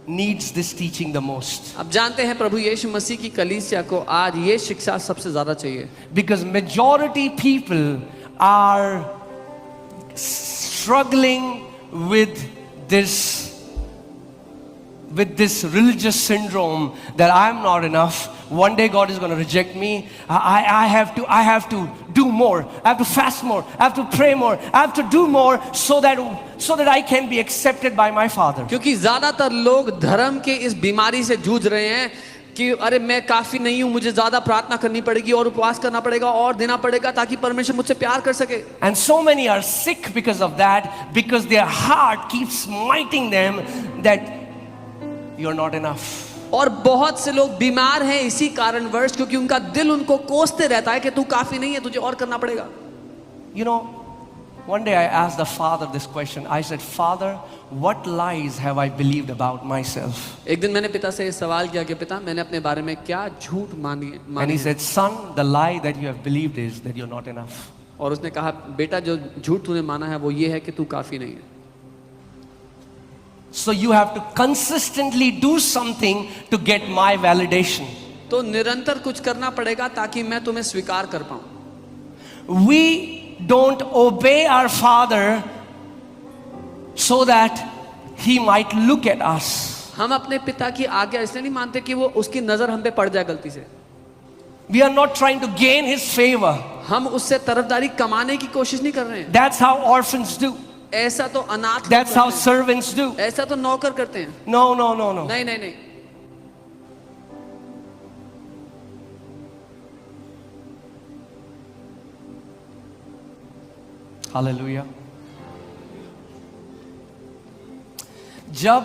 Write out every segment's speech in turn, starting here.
needs this teaching the most. अब जानते हैं प्रभु यीशु मसीह की कलीसिया को आज ये शिक्षा सबसे ज्यादा चाहिए, Because majority people are struggling with this religious syndrome that I'm not enough. One day God is going to reject me. I have to do more. I have to fast more. I have to pray more. I have to do more so that I can be accepted by my Father. क्योंकि ज्यादातर लोग धर्म के इस बीमारी से जूझ रहे हैं कि अरे मैं काफी नहीं हूं, मुझे ज्यादा प्रार्थना करनी पड़ेगी और उपवास करना पड़ेगा और देना पड़ेगा ताकि परमेश्वर मुझसे प्यार कर सके. And so many are sick because of that, because their heart keeps smiting them that you're not enough. और बहुत से लोग बीमार हैं इसी कारणवश, क्योंकि उनका दिल उनको कोसते रहता है कि तू काफी नहीं है, तुझे और करना पड़ेगा. You know, one day I asked the Father this question. I said, Father, what lies have I believed about myself? एक दिन मैंने पिता से ये सवाल किया कि पिता मैंने अपने बारे में क्या झूठ मानी And he said, Son, the lie that you have believed is that you're not enough. और उसने कहा बेटा जो झूठ तूने माना है वो ये है कि तू काफी नहीं है. So you have to consistently do something to get my validation. तो निरंतर कुछ करना पड़ेगा ताकि मैं तुम्हें स्वीकार कर पाऊं. We don't obey our Father so that He might look at us. हम अपने पिता की आज्ञा इसलिए नहीं मानते कि वो उसकी नजर हम पे पड़ जाए गलती से. We are not trying to gain His favor. हम उससे तरफदारी कमाने की कोशिश नहीं कर रहे हैं. That's how orphans do. ऐसा तो अनाथ That's how servants do. ऐसा तो नौकर करते हैं. No. नहीं नहीं नहीं. Hallelujah. जब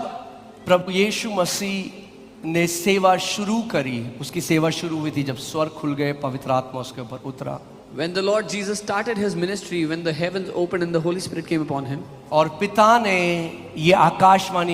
प्रभु यीशु मसीह ने सेवा शुरू करी, उसकी सेवा शुरू हुई थी जब स्वर्ग खुल गए, पवित्र आत्मा उसके ऊपर उतरा. When the Lord Jesus started his ministry, when the heavens opened and the Holy Spirit came upon him, और पिता ने ये आकाशवाणी